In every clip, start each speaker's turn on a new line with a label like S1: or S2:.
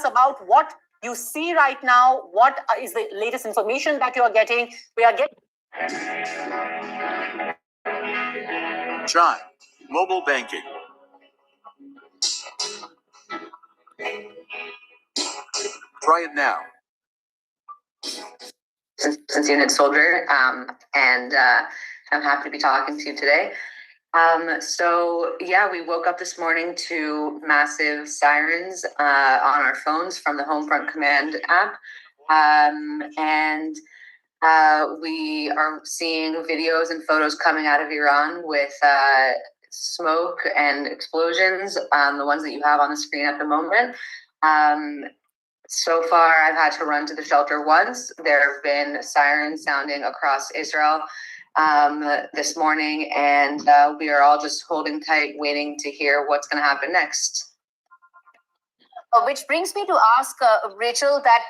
S1: about what you see right now. What is the latest information that you are getting? We are getting
S2: Chime mobile banking. Try it now.
S3: Since Unit Soldier, and I'm happy to be talking to you today. So yeah, we woke up this morning to massive sirens on our phones from the Homefront Command app, and we are seeing videos and photos coming out of Iran with smoke and explosions, the ones that you have on the screen at the moment. So far, I've had to run to the shelter once. There have been sirens sounding across Israel this morning, and we are all just holding tight, waiting to hear what's going to happen next.
S1: Which brings me to ask Rachel that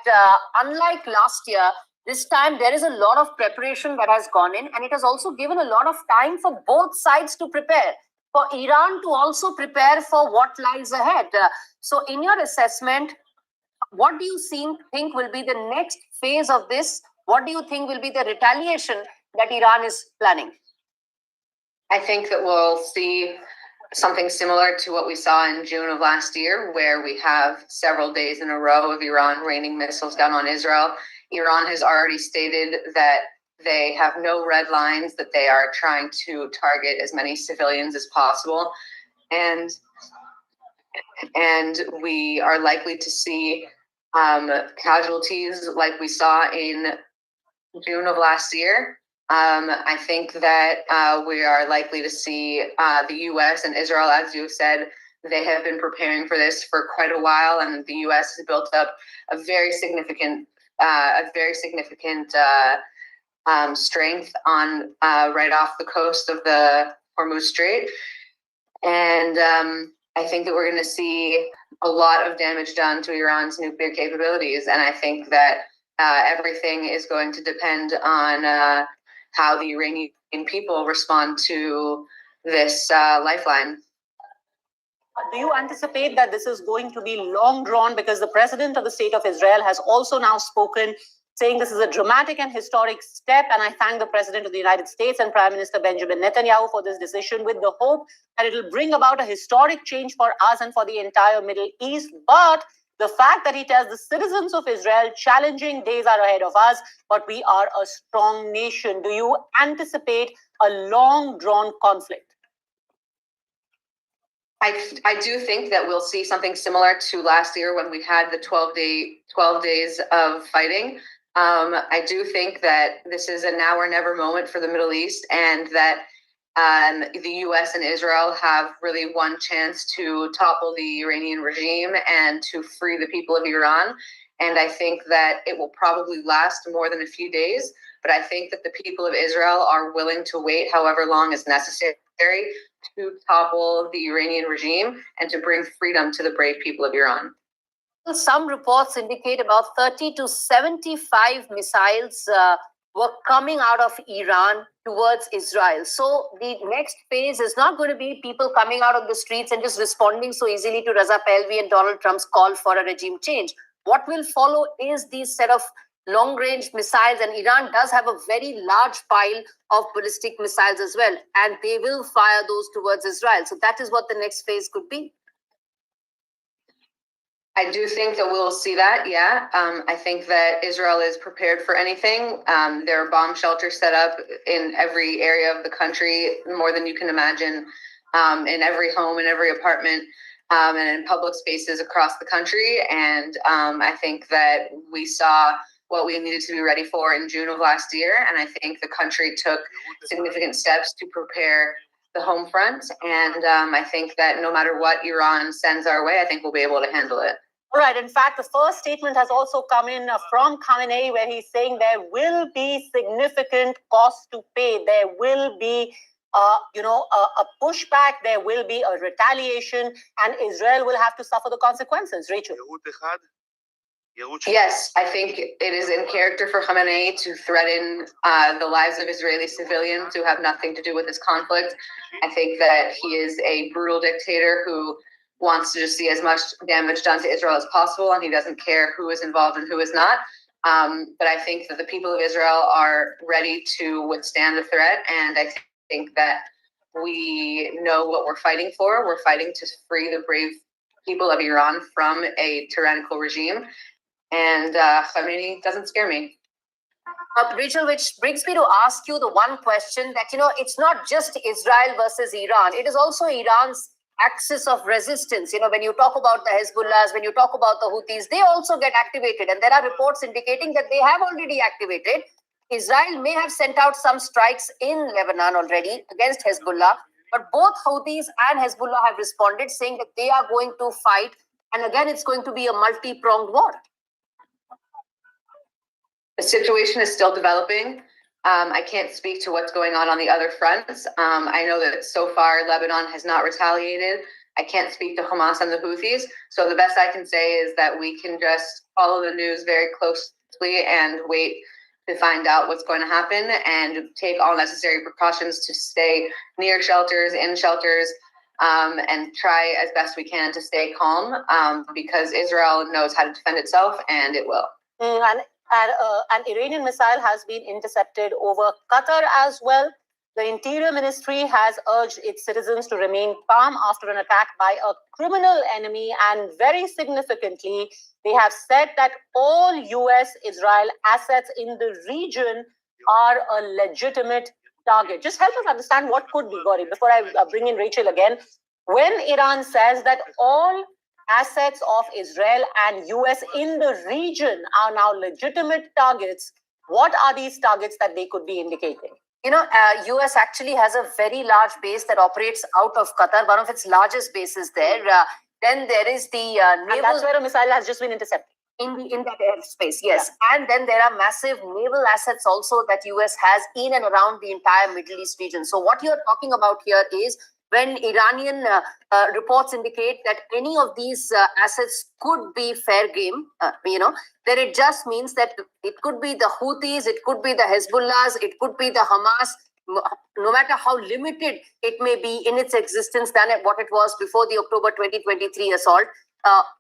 S1: unlike last year, this time there is a lot of preparation that has gone in, and it has also given a lot of time for both sides to prepare, for Iran to also prepare for what lies ahead. So in your assessment, what do you think will be the next phase of this? What do you think will be the retaliation that Iran is planning?
S3: I think that we'll see something similar to what we saw in June of last year, where we have several days in a row of Iran raining missiles down on Israel. Iran has already stated that they have no red lines, that they are trying to target as many civilians as possible. And we are likely to see casualties like we saw in June of last year. I think that we are likely to see the U.S. and Israel, as you said, they have been preparing for this for quite a while, and the U.S. has built up a very significant strength on right off the coast of the Hormuz Strait. And I think that we're going to see a lot of damage done to Iran's nuclear capabilities. And I think that everything is going to depend on how the Iranian people respond to this lifeline.
S1: Do you anticipate that this is going to be long drawn? Because the president of the state of Israel has also now spoken, saying this is a dramatic and historic step. And I thank the president of the United States and Prime Minister Benjamin Netanyahu for this decision, with the hope that it will bring about a historic change for us and for the entire Middle East. But the fact that he tells the citizens of Israel, challenging days are ahead of us, but we are a strong nation. Do you anticipate a long drawn conflict?
S3: I do think that we'll see something similar to last year when we had the 12 days of fighting. I do think that this is a now or never moment for the Middle East, and that the U.S. and Israel have really one chance to topple the Iranian regime and to free the people of Iran. And I think that it will probably last more than a few days, but I think that the people of Israel are willing to wait however long is necessary to topple the Iranian regime and to bring freedom to the brave people of Iran.
S1: Some reports indicate about 30 to 75 missiles were coming out of Iran towards Israel. So the next phase is not going to be people coming out of the streets and just responding so easily to Raza Pahlavi and Donald Trump's call for a regime change. What will follow is these set of long-range missiles, and Iran does have a very large pile of ballistic missiles as well, and they will fire those towards Israel. So that is what the next phase could be.
S3: I do think that we'll see that, yeah. I think that Israel is prepared for anything. There are bomb shelters set up in every area of the country, more than you can imagine, in every home, in every apartment, and in public spaces across the country. And I think that we saw what we needed to be ready for in June of last year. And I think the country took significant steps to prepare the home front. And I think that no matter what Iran sends our way, I think we'll be able to handle it.
S1: All right. In fact, the first statement has also come in from Khamenei, where he's saying there will be significant costs to pay. There will be, a pushback. There will be a retaliation, and Israel will have to suffer the consequences. Rachel.
S3: Yes, I think it is in character for Khamenei to threaten the lives of Israeli civilians who have nothing to do with this conflict. I think that he is a brutal dictator who wants to just see as much damage done to Israel as possible, and he doesn't care who is involved and who is not. But I think that the people of Israel are ready to withstand the threat, and I think that we know what we're fighting for. We're fighting to free the brave people of Iran from a tyrannical regime, and Khamenei doesn't scare me.
S4: Rachel, which brings me to ask you the one question that, it's not just Israel versus Iran. It is also Iran's axis of resistance. When you talk about the Hezbollahs, when you talk about the Houthis, they also get activated. And there are reports indicating that they have already activated. Israel may have sent out some strikes in Lebanon already against Hezbollah, but both Houthis and Hezbollah have responded saying that they are going to fight. And again, it's going to be a multi-pronged war.
S3: The situation is still developing. I can't speak to what's going on the other fronts. I know that so far Lebanon has not retaliated. I can't speak to Hamas and the Houthis. So the best I can say is that we can just follow the news very closely and wait to find out what's going to happen and take all necessary precautions to stay near shelters, in shelters, and try as best we can to stay calm, because Israel knows how to defend itself, and it will.
S1: An Iranian missile has been intercepted over Qatar as well. The Interior Ministry has urged its citizens to remain calm after an attack by a criminal enemy. And very significantly, they have said that all US-Israel assets in the region are a legitimate target. Just help us understand what could be, Gauri, before I bring in Rachel again. When Iran says that all assets of Israel and US in the region are now legitimate targets, what are these targets that they could be indicating?
S4: US actually has a very large base that operates out of Qatar, one of its largest bases there. Then there is the naval...
S1: And that's where a missile has just been intercepted.
S4: In that airspace, yes. Yeah. And then there are massive naval assets also that US has in and around the entire Middle East region. So what you're talking about here is when Iranian reports indicate that any of these assets could be fair game, then it just means that it could be the Houthis, it could be the Hezbollahs, it could be the Hamas, no matter how limited it may be in its existence than what it was before the October 2023 assault.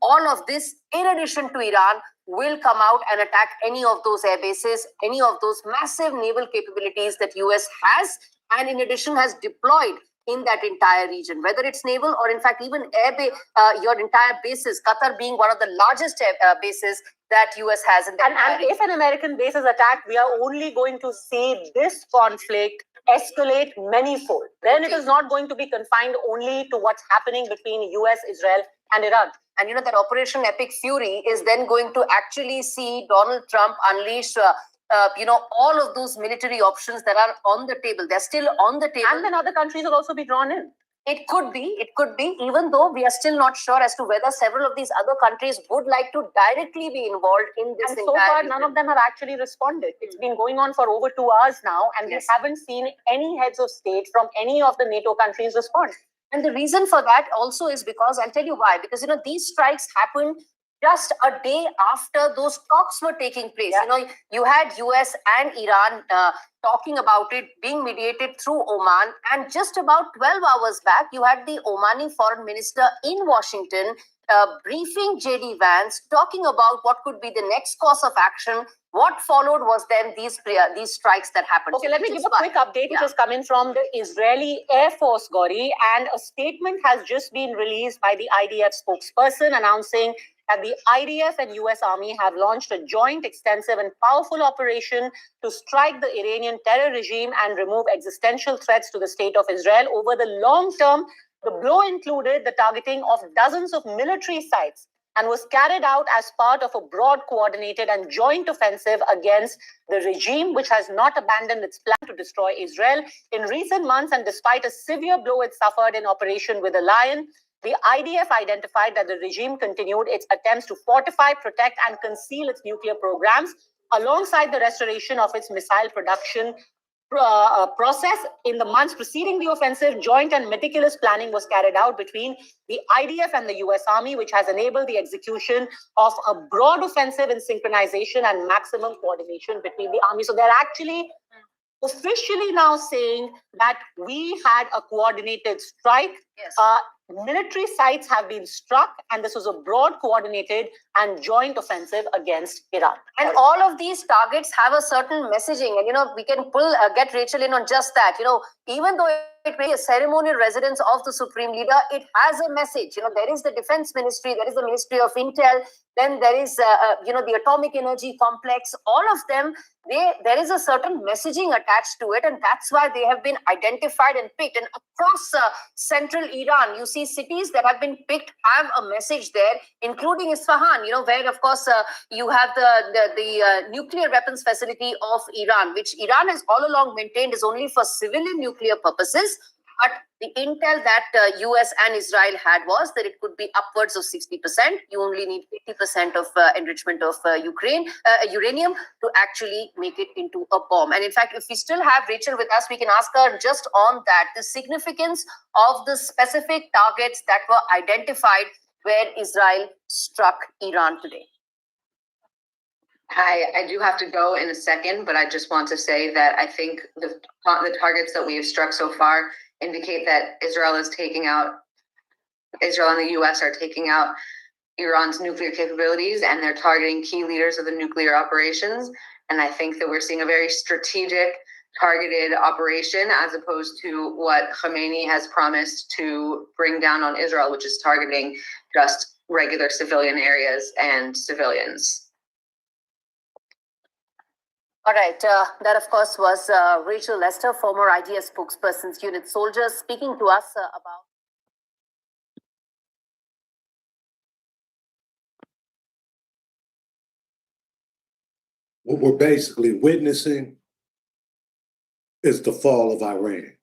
S4: All of this, in addition to Iran, will come out and attack any of those air bases, any of those massive naval capabilities that US has, and in addition has deployed in that entire region, whether it's naval or in fact even your entire bases, Qatar being one of the largest bases that US has in that
S1: and if an American base is attacked, we are only going to see this conflict escalate manyfold. Then it is not going to be confined only to what's happening between US, Israel and Iran.
S4: And that Operation Epic Fury is then going to actually see Donald Trump unleash all of those military options that are on the table. They're still on the table.
S1: And then other countries will also be drawn in.
S4: It could be, even though we are still not sure as to whether several of these other countries would like to directly be involved in this.
S1: And so far, none of them have actually responded. It's been going on for over 2 hours now, and we haven't seen any heads of state from any of the NATO countries respond.
S4: And the reason for that also is because, I'll tell you why, because, these strikes happened just a day after those talks were taking place. Yeah. You had US and Iran talking about it being mediated through Oman. And just about 12 hours back, you had the Omani foreign minister in Washington briefing J.D. Vance, talking about what could be the next course of action. What followed was then these strikes that happened.
S1: Okay, let me give a quick update which has come in from the Israeli Air Force, Gauri, and a statement has just been released by the IDF spokesperson announcing that the IDF and US Army have launched a joint, extensive and powerful operation to strike the Iranian terror regime and remove existential threats to the state of Israel. Over the long term, the blow included the targeting of dozens of military sites and was carried out as part of a broad, coordinated and joint offensive against the regime, which has not abandoned its plan to destroy Israel. In recent months, and despite a severe blow it suffered in Operation With a Lion, the IDF identified that the regime continued its attempts to fortify, protect, and conceal its nuclear programs, alongside the restoration of its missile production process. In the months preceding the offensive, joint and meticulous planning was carried out between the IDF and the US Army, which has enabled the execution of a broad offensive in synchronization and maximum coordination between the armies. So they're actually officially now saying that we had a coordinated strike.
S4: Yes.
S1: military sites have been struck, and this was a broad, coordinated, and joint offensive against Iran.
S4: And all of these targets have a certain messaging, and we can get Rachel in on just that. Even though it may be a ceremonial residence of the supreme leader, it has a message. There is the defense ministry, there is the Ministry of Intel, then there is the atomic energy complex. All of them, there is a certain messaging attached to it, and that's why they have been identified and picked. And across central Iran, you see cities that have been picked have a message there, including Isfahan, where of course you have the nuclear weapons facility of Iran, which Iran has all along maintained is only for civilian nuclear purposes. But the intel that US and Israel had was that it could be upwards of 60%. You only need 80% of enrichment of uranium to actually make it into a bomb. And in fact, if we still have Rachel with us, we can ask her just on that, the significance of the specific targets that were identified where Israel struck Iran today.
S3: I do have to go in a second, but I just want to say that I think the targets that we have struck so far indicate that Israel and the US are taking out Iran's nuclear capabilities, and they're targeting key leaders of the nuclear operations. And I think that we're seeing a very strategic, targeted operation as opposed to what Khamenei has promised to bring down on Israel, which is targeting just regular civilian areas and civilians.
S4: All right, that of course was Rachel Lester, former IDS spokesperson's unit soldier, speaking to us about.
S5: What we're basically witnessing is the fall of Iran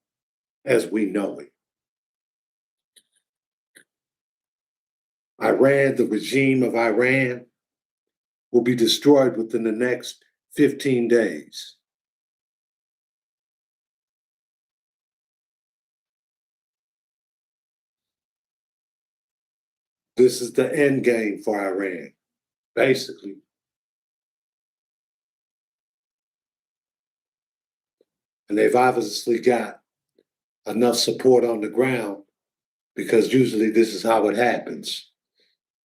S5: as we know it. Iran, the regime of Iran, will be destroyed within the next 15 days. This is the end game for Iran, basically. And they've obviously got enough support on the ground, because usually this is how it happens.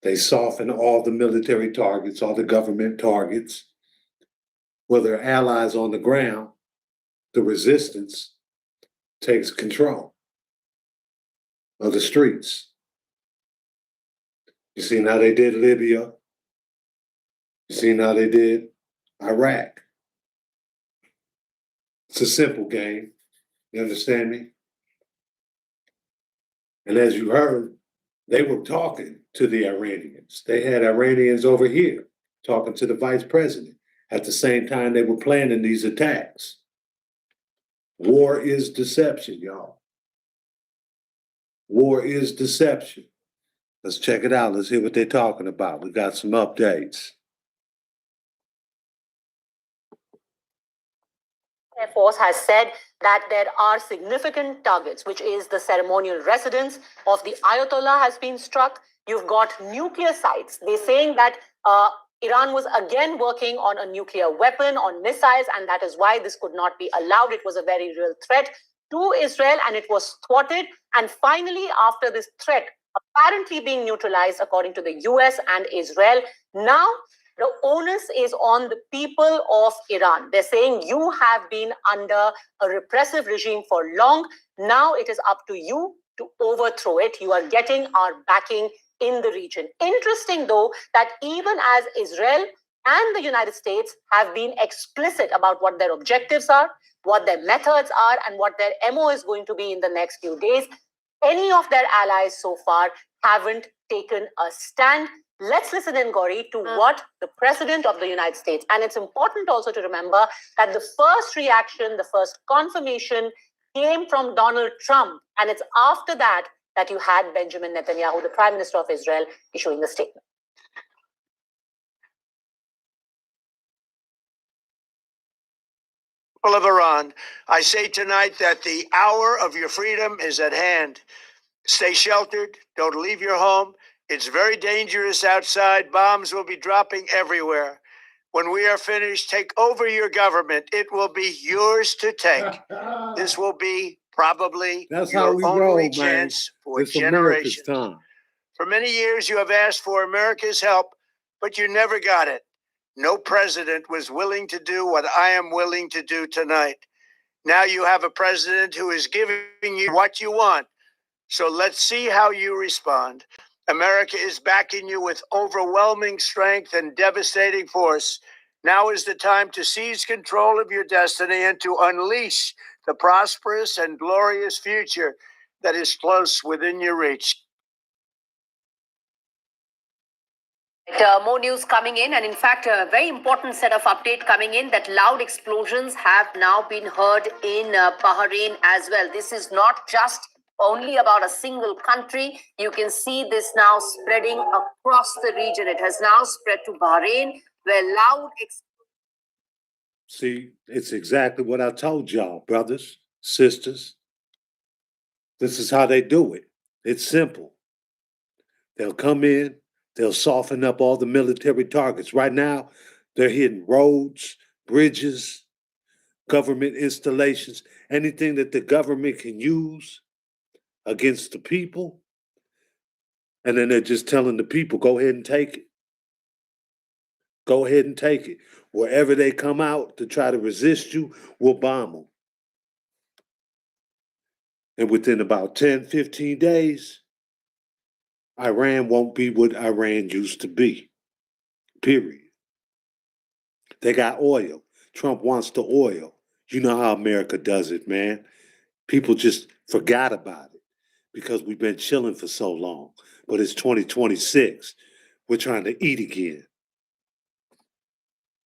S5: They soften all the military targets, all the government targets. Where their allies on the ground, the resistance takes control of the streets. You seen how they did Libya. You seen how they did Iraq. It's a simple game. You understand me? And as you heard, they were talking to the Iranians. They had Iranians over here talking to the vice president. At the same time, they were planning these attacks. War is deception, y'all. War is deception. Let's check it out. Let's hear what they're talking about. We got some updates.
S1: Air Force has said that there are significant targets, which is the ceremonial residence of the Ayatollah has been struck. You've got nuclear sites. They're saying that Iran was again working on a nuclear weapon, on missiles, and that is why this could not be allowed. It was a very real threat to Israel, and it was thwarted. And finally, after this threat apparently being neutralized, according to the US and Israel, now the onus is on the people of Iran. They're saying you have been under a repressive regime for long. Now it is up to you to overthrow it. You are getting our backing in the region. Interesting, though, that even as Israel and the United States have been explicit about what their objectives are, what their methods are, and what their MO is going to be in the next few days, any of their allies so far haven't taken a stand. Let's listen in, Gauri, to what the President of the United States, and it's important also to remember that the first reaction, the first confirmation came from Donald Trump, and it's after that that you had Benjamin Netanyahu, the Prime Minister of Israel, issuing the statement.
S6: Of Iran, I say tonight that the hour of your freedom is at hand. Stay sheltered. Don't leave your home. It's very dangerous outside. Bombs will be dropping everywhere. When we are finished, take over your government. It will be yours to take. This will be Probably
S5: That's how
S6: your
S5: we
S6: only
S5: roll, man.
S6: chance for
S5: It's America's
S6: generations.
S5: time.
S6: For many years, you have asked for America's help, but you never got it. No president was willing to do what I am willing to do tonight. Now you have a president who is giving you what you want. So let's see how you respond. America is backing you with overwhelming strength and devastating force. Now is the time to seize control of your destiny and to unleash the prosperous and glorious future that is close within your reach.
S4: More news coming in, and in fact, a very important set of update coming in that loud explosions have now been heard in Bahrain as well. This is not just only about a single country. You can see this now spreading across the region. It has now spread to Bahrain, where loud
S5: See, it's exactly what I told y'all, brothers, sisters. This is how they do it. It's simple. They'll come in, they'll soften up all the military targets. Right now, they're hitting roads, bridges, government installations, anything that the government can use against the people. And then they're just telling the people, go ahead and take it. Go ahead and take it. Wherever they come out to try to resist you, we'll bomb them. And within about 10, 15 days, Iran won't be what Iran used to be. Period. They got oil. Trump wants the oil. You know how America does it, man. People just forgot about it because we've been chilling for so long. But it's 2026. We're trying to eat again.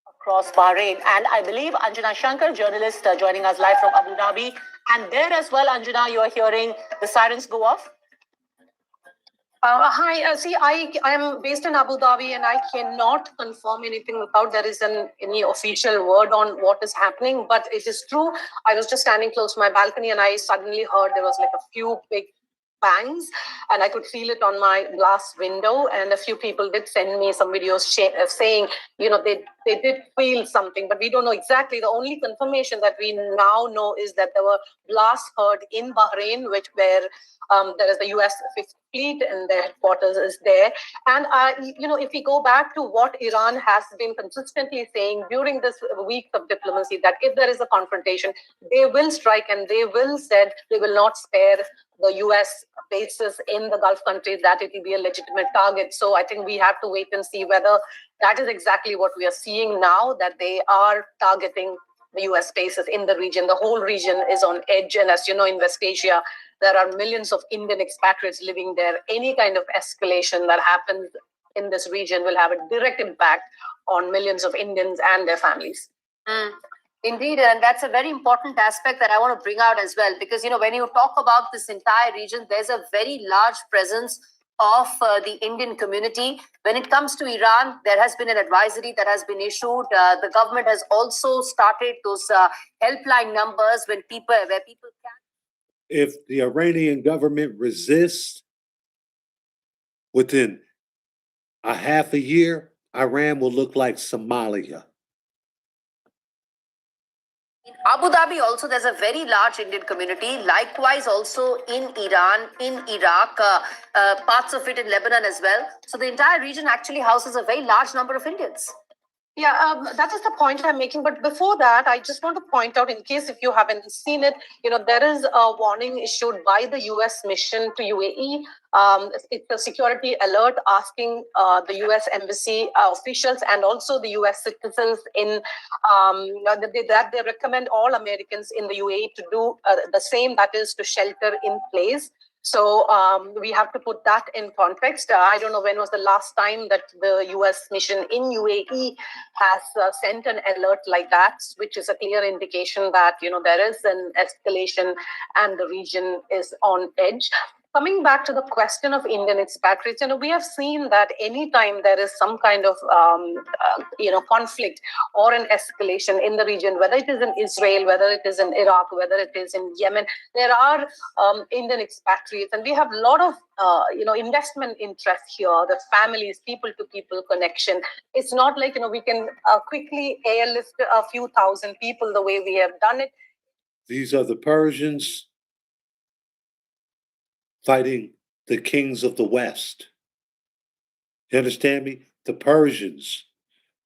S1: Across Bahrain. And I believe Anjana Shankar, journalist, joining us live from Abu Dhabi. And there as well, Anjana, you are hearing the sirens go off.
S7: Hi, see, I am based in Abu Dhabi and I cannot confirm anything without there is any official word on what is happening. But it is true. I was just standing close to my balcony and I suddenly heard there was like a few big bangs and I could feel it on my glass window. And a few people did send me some videos saying, you know, they did feel something, but we don't know exactly. The only confirmation that we now know is that there were blasts heard in Bahrain, where there is the US Fifth Fleet and their headquarters is there. And, you know, if we go back to what Iran has been consistently saying during this week of diplomacy, that if there is a confrontation, they will strike and they will not spare the US bases in the Gulf countries, that it will be a legitimate target. So I think we have to wait and see whether that is exactly what we are seeing now, that they are targeting the US bases in the region. The whole region is on edge. And as you know, in West Asia, there are millions of Indian expatriates living there. Any kind of escalation that happens in this region will have a direct impact on millions of Indians and their families.
S4: Indeed, and that's a very important aspect that I want to bring out as well, because, you know, when you talk about this entire region, there's a very large presence of the Indian community. When it comes to Iran, there has been an advisory that has been issued. The government has also started those helpline numbers where people can.
S5: If the Iranian government resists, within a half a year, Iran will look like Somalia.
S4: In Abu Dhabi also, there's a very large Indian community. Likewise, also in Iran, in Iraq, parts of it in Lebanon as well. So the entire region actually houses a very large number of Indians.
S7: Yeah, that is the point I'm making. But before that, I just want to point out, in case if you haven't seen it, you know, there is a warning issued by the US mission to UAE. It's a security alert asking the US embassy officials and also the US citizens that they recommend all Americans in the UAE to do the same, that is to shelter in place. So we have to put that in context. I don't know when was the last time that the US mission in UAE has sent an alert like that, which is a clear indication that, you know, there is an escalation and the region is on edge. Coming back to the question of Indian expatriates, you know, we have seen that anytime there is some kind of, conflict or an escalation in the region, whether it is in Israel, whether it is in Iraq, whether it is in Yemen, there are Indian expatriates, and we have a lot of, investment interest here, the families, people-to-people connection. It's not like, we can quickly airlift a few thousand people the way we have done it.
S5: These are the Persians fighting the kings of the West. You understand me? The Persians.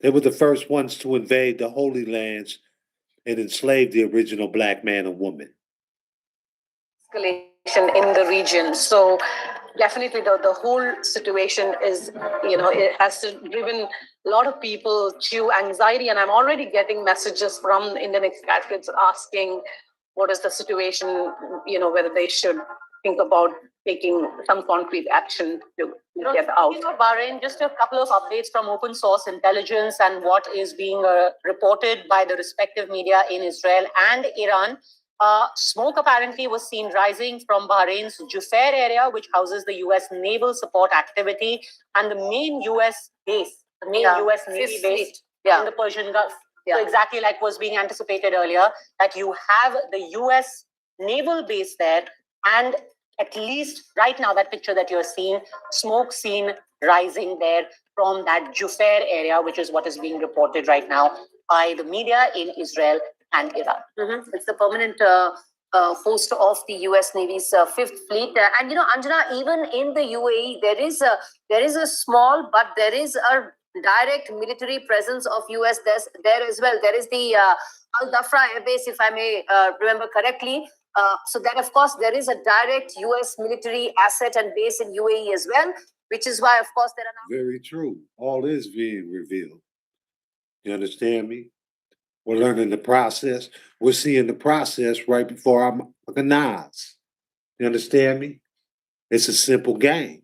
S5: They were the first ones to invade the Holy Lands and enslave the original black man and woman.
S7: Escalation in the region. So definitely the whole situation is, it has driven a lot of people to anxiety. And I'm already getting messages from Indian expatriates asking what is the situation, whether they should think about taking some concrete action to get out.
S1: Bahrain, just a couple of updates from open source intelligence and what is being reported by the respective media in Israel and Iran. Smoke apparently was seen rising from Bahrain's Jufair area, which houses the U.S. naval support activity and the main U.S. base, the main U.S. Navy base in the Persian Gulf. So exactly like was being anticipated earlier, that you have the U.S. naval base there, and at least right now, that picture that you're seeing, smoke seen rising there from that Jufair area, which is what is being reported right now by the media in Israel and Iran.
S4: It's the permanent host of the U.S. Navy's Fifth Fleet. And Anjana, even in the UAE, there is a small, but there is a direct military presence of U.S. there as well. There is the Al Dhafra Air Base, if I may remember correctly. So that, of course, there is a direct U.S. military asset and base in UAE as well, which is why, of course, there are now.
S5: Very true. All is being revealed. You understand me? We're learning the process. We're seeing the process right before our eyes. You understand me? It's a simple game.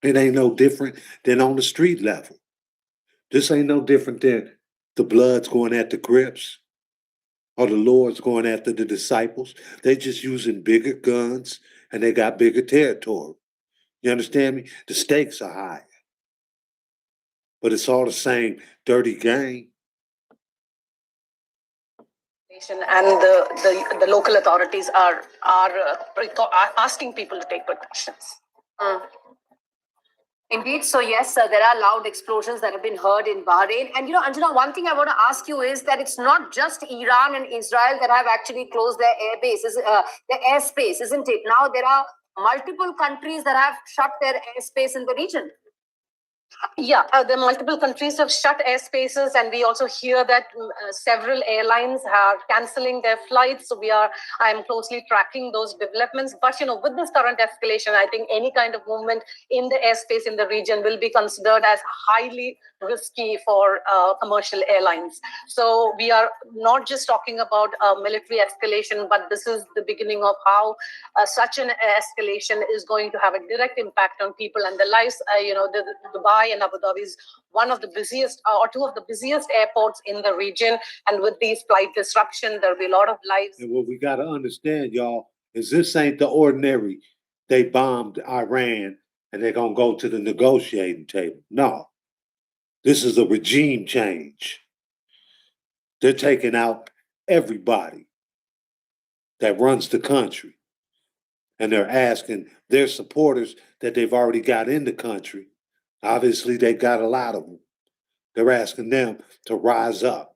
S5: It ain't no different than on the street level. This ain't no different than the Bloods going at the Crips or the Lords going after the disciples. They just using bigger guns and they got bigger territory. You understand me? The stakes are higher. But it's all the same dirty game.
S7: And the local authorities are asking people to take precautions.
S4: Indeed. So yes, there are loud explosions that have been heard in Bahrain. And Anjana, one thing I want to ask you is that it's not just Iran and Israel that have actually closed their their airspace, isn't it? Now there are multiple countries that have shut their airspace in the region.
S7: Yeah, the multiple countries have shut airspaces, and we also hear that several airlines are canceling their flights. So I am closely tracking those developments. But with this current escalation, I think any kind of movement in the airspace in the region will be considered as highly risky for commercial airlines. So we are not just talking about military escalation, but this is the beginning of how such an escalation is going to have a direct impact on people and their lives. Dubai and Abu Dhabi is one of the busiest or two of the busiest airports in the region. And with these flight disruption, there'll be a lot of lives.
S5: And what we got to understand, y'all, is this ain't the ordinary. They bombed Iran and they're going to go to the negotiating table. No, this is a regime change. They're taking out everybody that runs the country. And they're asking their supporters that they've already got in the country. Obviously, they got a lot of them. They're asking them to rise up.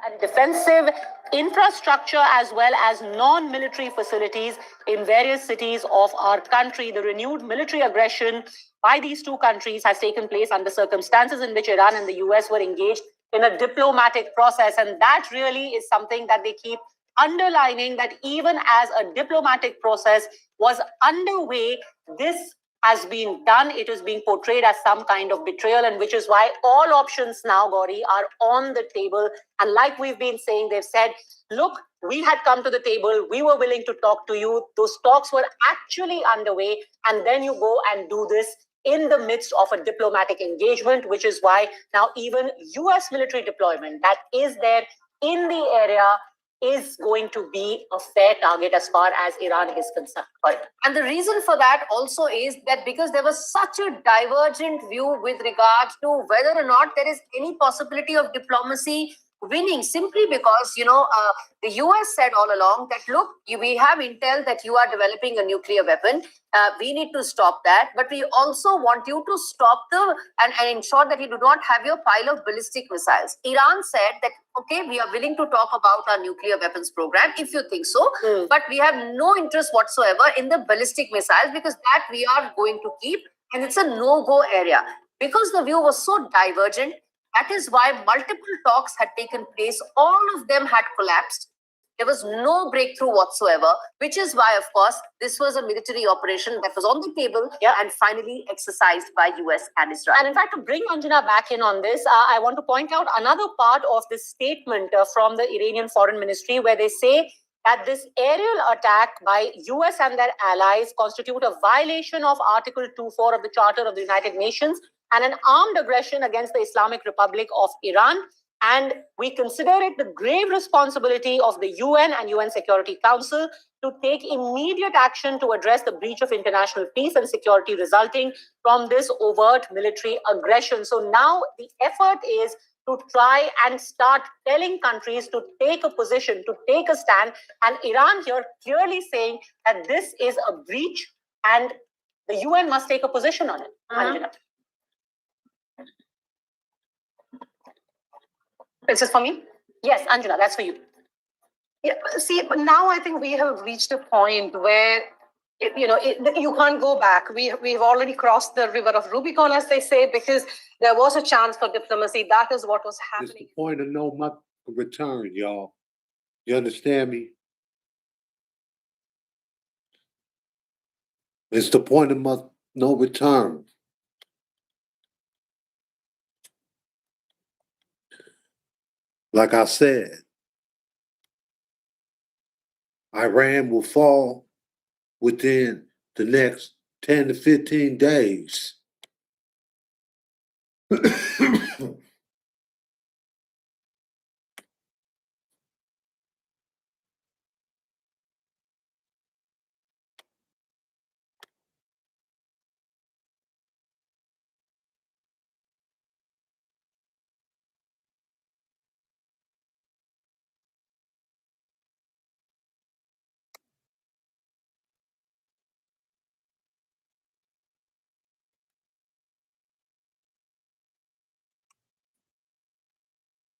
S1: And defensive infrastructure as well as non-military facilities in various cities of our country. The renewed military aggression by these two countries has taken place under circumstances in which Iran and the US were engaged in a diplomatic process. And that really is something that they keep underlining, that even as a diplomatic process was underway, this has been done. It is being portrayed as some kind of betrayal, and which is why all options now, Gauri, are on the table. And like we've been saying, they've said, look, we had come to the table, we were willing to talk to you. Those talks were actually underway, and then you go and do this in the midst of a diplomatic engagement, which is why now even US military deployment that is there in the area is going to be a fair target as far as Iran is concerned.
S4: And the reason for that also is that because there was such a divergent view with regard to whether or not there is any possibility of diplomacy winning simply because, the US said all along that, look, we have intel that you are developing a nuclear weapon. We need to stop that. But we also want you to stop and ensure that you do not have your pile of ballistic missiles. Iran said that, okay, we are willing to talk about our nuclear weapons program if you think so. But we have no interest whatsoever in the ballistic missiles because that we are going to keep. And it's a no-go area. Because the view was so divergent, that is why multiple talks had taken place. All of them had collapsed. There was no breakthrough whatsoever, which is why, of course, this was a military operation that was on the table and finally exercised by US and Israel.
S1: And in fact, to bring Anjana back in on this, I want to point out another part of this statement from the Iranian Foreign Ministry, where they say that this aerial attack by US and their allies constitute a violation of Article 2.4 of the Charter of the United Nations and an armed aggression against the Islamic Republic of Iran. And we consider it the grave responsibility of the UN and UN Security Council to take immediate action to address the breach of international peace and security resulting from this overt military aggression. So now the effort is to try and start telling countries to take a position, to take a stand. And Iran here clearly saying that this is a breach and the UN must take a position on it. Anjana.
S7: Is this for me?
S1: Yes, Anjana, that's for you.
S7: Yeah, see, but now I think we have reached a point where you can't go back. We've already crossed the river of Rubicon, as they say, because there was a chance for diplomacy. That is what was
S5: It's
S7: happening.
S5: the point of no return, y'all. You understand me? It's the point of no return. Like I said, Iran will fall within the next 10 to 15 days.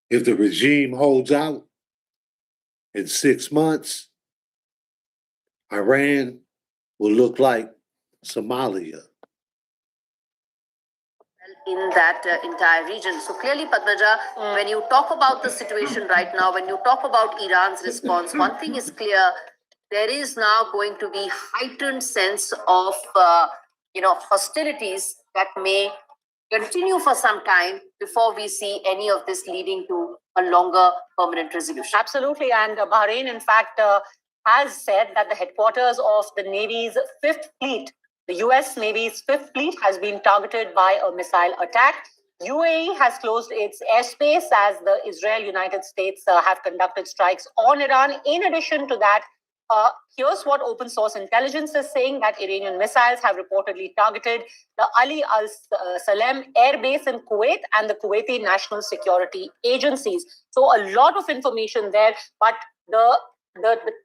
S5: If the regime holds out in 6 months, Iran will look like Somalia.
S4: In that entire region. So clearly, Padmaja, when you talk about the situation right now, when you talk about Iran's response, one thing is clear, there is now going to be heightened sense of, hostilities that may continue for some time before we see any of this leading to a longer permanent resolution.
S1: Absolutely. And Bahrain, in fact, has said that the headquarters of the Navy's 5th Fleet, the US Navy's 5th Fleet, has been targeted by a missile attack. UAE has closed its airspace as the Israel-United States have conducted strikes on Iran. In addition to that, here's what open source intelligence is saying, that Iranian missiles have reportedly targeted the Ali al-Salem air base in Kuwait and the Kuwaiti national security agencies. So a lot of information there, but the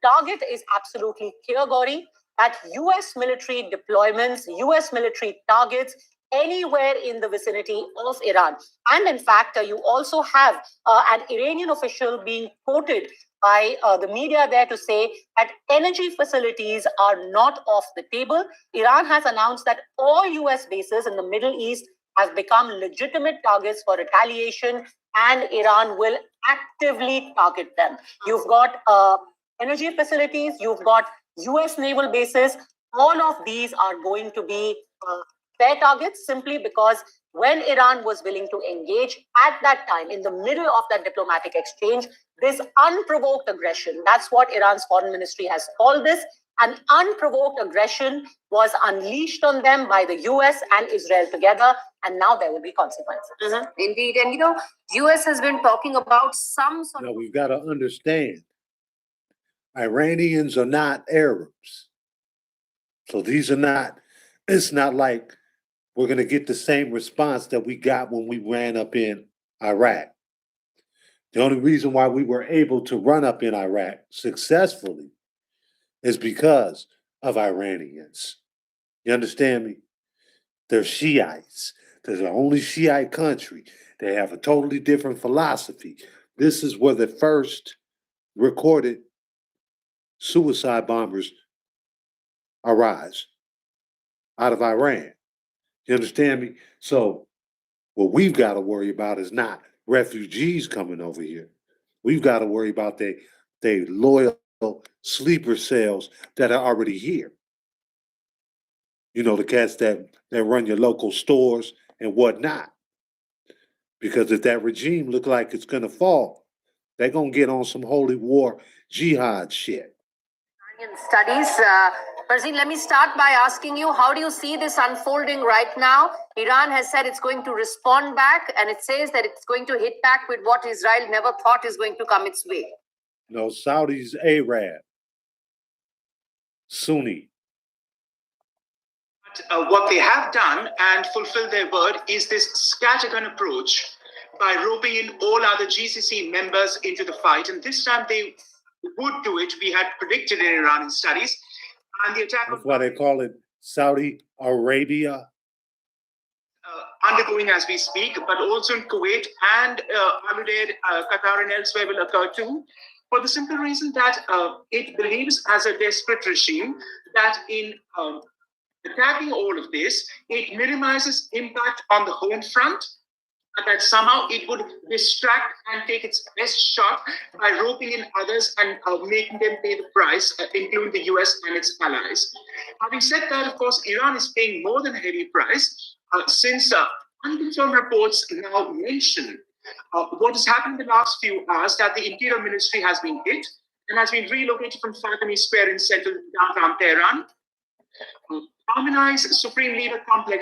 S1: target is absolutely clear, Gauri, that US military deployments, US military targets anywhere in the vicinity of Iran. And in fact, you also have an Iranian official being quoted by the media there to say that energy facilities are not off the table. Iran has announced that all US bases in the Middle East have become legitimate targets for retaliation, and Iran will actively target them. You've got energy facilities, you've got US naval bases. All of these are going to be fair targets simply because when Iran was willing to engage at that time, in the middle of that diplomatic exchange, this unprovoked aggression, that's what Iran's foreign ministry has called this, an unprovoked aggression was unleashed on them by the US and Israel together, and now there will be consequences.
S4: Indeed. And US has been talking about some sort
S5: Now, we've got to understand, Iranians are not Arabs. So these are not, it's not like we're going to get the same response that we got when we ran up in Iraq. The only reason why we were able to run up in Iraq successfully is because of Iranians. You understand me? They're Shiites. They're the only Shiite country. They have a totally different philosophy. This is where the first recorded suicide bombers arise, out of Iran. You understand me? So what we've got to worry about is not refugees coming over here. We've got to worry about they loyal sleeper cells that are already here. You know, the cats that run your local stores and whatnot. Because if that regime look like it's gonna fall, they're gonna get on some holy war jihad shit.
S4: Iranian studies. Farzin, let me start by asking you, how do you see this unfolding right now? Iran has said it's going to respond back, and it says that it's going to hit back with what Israel never thought is going to come its way.
S5: You know, Saudis Arab, Sunni.
S8: What they have done and fulfilled their word is this scattergun approach by roping in all other GCC members into the fight. And this time they would do it. We had predicted in Iranian studies. And the attack
S5: That's why they call it Saudi Arabia.
S8: Undergoing as we speak, but also in Kuwait and Al Udeid, Qatar and elsewhere will occur too. For the simple reason that it believes as a desperate regime that in attacking all of this, it minimizes impact on the home front, and that somehow it would distract and take its best shot by roping in others and making them pay the price, including the US and its allies. Having said that, of course, Iran is paying more than a heavy price since unconfirmed reports now mention what has happened in the last few hours, that the Interior Ministry has been hit and has been relocated from Fatemi Square in central downtown Tehran. Harmonized Supreme Leader Complex